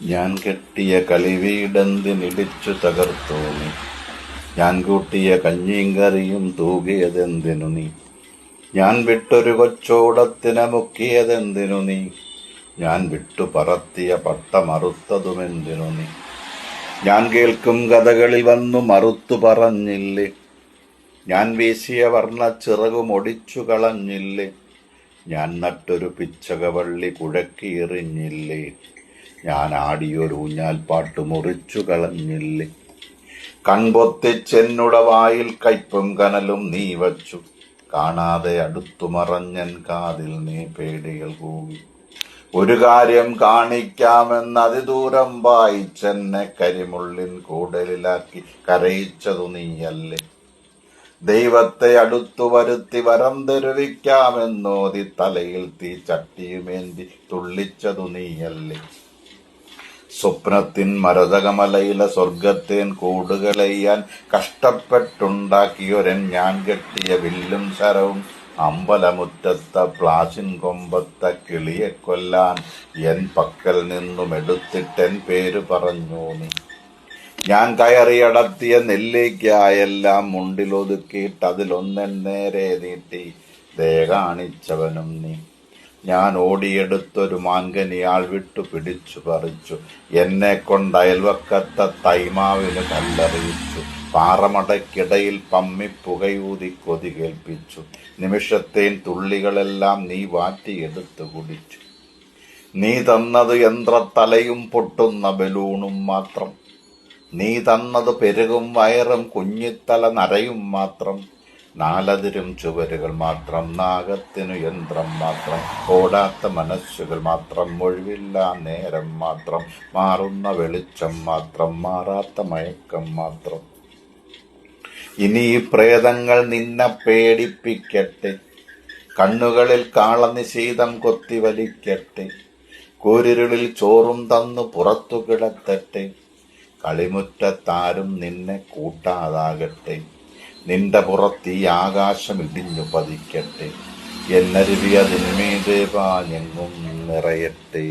ഞാൻ കെട്ടിയ കളിവീടെന്തിനിടിച്ചു തകർത്തു നീ? ഞാൻ കൂട്ടിയ കഞ്ഞിയും കറിയും തൂകിയതെന്തിനു നീ? ഞാൻ വിട്ടൊരു കൊച്ചോടത്തിനെ മുക്കിയതെന്തിനു നീ? ഞാൻ വിട്ടു പറത്തിയ പട്ടമറുത്തതുമെന്തിനു നീ? ഞാൻ കേൾക്കും കഥകളിൽ വന്നു മറുത്തു പറഞ്ഞില്ലേ? ഞാൻ വീശിയ വർണ്ണച്ചിറകും ഒടിച്ചു കളഞ്ഞില്ലേ? ഞാൻ നട്ടൊരു പിച്ചകവള്ളി കുഴക്കിയെറിഞ്ഞില്ലേ? ഞാൻ ആടിയൊരു ഊഞ്ഞാൽപ്പാട്ട് മുറിച്ചു കളഞ്ഞില്ലേ? കൺപൊത്തിച്ചെന്നുടെ വായിൽ കയ്പും കനലും നീ വച്ചു. കാണാതെ അടുത്തു മറഞ്ഞൻ കാതിൽ നീ പേടികൾ കൂവി. ഒരു കാര്യം കാണിക്കാമെന്ന് അതിദൂരം വായിച്ചെന്നെ കരിമുള്ളിൻ കൂടലിലാക്കി കരയിച്ചതു നീയല്ലേ? ദൈവത്തെ അടുത്തു വരുത്തി വരം തെരുവിക്കാമെന്നോതി തലയിൽ തീ ചട്ടിയുമേന്തി തുള്ളിച്ചതു നീയല്ലേ? സ്വപ്നത്തിൻ മരതകമലയിലെ സ്വർഗത്തേൻ കൂടുകളെയ്യാൻ കഷ്ടപ്പെട്ടുണ്ടാക്കിയൊരൻ ഞാൻ കെട്ടിയ വില്ലും ശരവും അമ്പലമുറ്റത്ത പ്ലാച്ചിൻ കൊമ്പത്ത കിളിയെ കൊല്ലാൻ എൻ പക്കൽ നിന്നും എടുത്തിട്ടെൻ പേര് പറഞ്ഞു നീ. ഞാൻ കയറിയടത്തിയ നെല്ലിക്കായെല്ലാം മുണ്ടിലൊതുക്കിയിട്ട് അതിലൊന്നെൻ നേരെ നീട്ടി ദേ കാണിച്ചവനും നീ. ഞാൻ ഓടിയെടുത്തൊരു മാൻകനിയാൾ വിട്ടു പിടിച്ചു പറിച്ചു. എന്നെ കൊണ്ട് അയൽവക്കത്തെ തൈമാവിന് കല്ലെറിയിച്ചു. പാറമടയ്ക്കിടയിൽ പമ്മി പുകയൂതി കൊതി കേൾപ്പിച്ചു. നിമിഷത്തേൻ തുള്ളികളെല്ലാം നീ വാറ്റിയെടുത്തു കുടിച്ചു. നീ തന്നത് യന്ത്രത്തലയും പൊട്ടുന്ന ബലൂണും മാത്രം. നീ തന്നത് പെരുകും വയറും കുഞ്ഞിത്തല നരയും മാത്രം. നാലതിരും ചുവരുകൾ മാത്രം, നാഗത്തിനു യന്ത്രം മാത്രം, ഓടാത്ത മനസ്സുകൾ മാത്രം, ഒഴിവില്ല നേരം മാത്രം, മാറുന്ന വെളിച്ചം മാത്രം, മാറാത്ത മയക്കം മാത്രം. ഇനി ഈ പ്രേതങ്ങൾ നിന്നെ പേടിപ്പിക്കട്ടെ, കണ്ണുകളിൽ കാളനിശീതം കൊത്തിവലിക്കട്ടെ, കൂരിരുളിൽ ചോറും തന്നു പുറത്തു കിടത്തട്ടെ, കളിമുറ്റത്താരും നിന്നെ കൂട്ടാതാകട്ടെ, നിന്റെ പുറത്ത് ഈ ആകാശം ഇടിഞ്ഞു പതിക്കട്ടെ, എന്നരുവി അതിന്മീതെ പാഞ്ഞെങ്ങും നിറയട്ടെ.